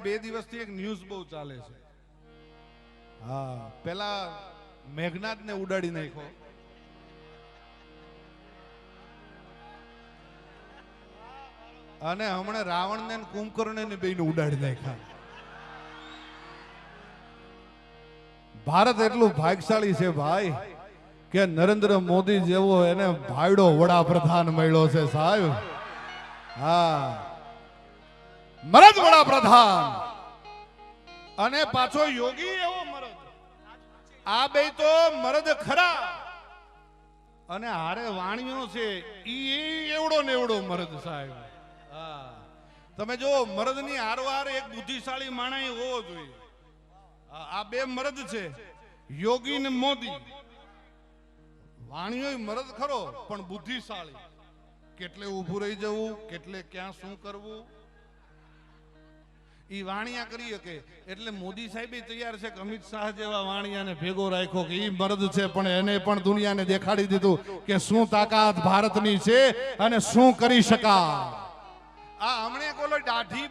2 દિવસથી એક ન્યૂઝ બહુ ચાલે છે. હા, પેલા મેઘનાદને ઉડાડી નાખ્યો, અને હમણાં રાવણને ને કુંભકર્ણને બેયને ઉડાડી નાખ્યા. ભારત એટલું ભાગ્યશાળી છે ભાઈ કે નરેન્દ્ર મોદી જેવો એને ભાઈડો વડાપ્રધાન મળ્યો છે સાહેબ. હા, મરદ વડાપ્રધાન અને પાછો યોગી એવો મરદ. આ બે તો મરદ ખરા અને હારે વાણીઓ છે ઈ એવડો ને એવડો મરદ સાહેબ. હા, તમે જો મરદની હારવાર એક બુદ્ધિશાળી માણસ હોવો જોઈએ. આ બે મરદ છે, યોગી ને મોદી. વાણીઓ મરદ ખરો પણ બુદ્ધિશાળી. કેટલે ઊભું રહી જવું, કેટલે ક્યાં શું કરવું, ઈ વાણિયા કરી શકે. એટલે મોદી સાહેબ તૈયાર છે કે અમિત શાહ જેવા વાણિયાને ભેગો રાખ્યો કે ઈ મરદ છે, પણ એને પણ દુનિયાને દેખાડી દીધું કે શું તાકાત ભારતની છે અને શું કરી શકાય. આ હમણે કોલો દાઢી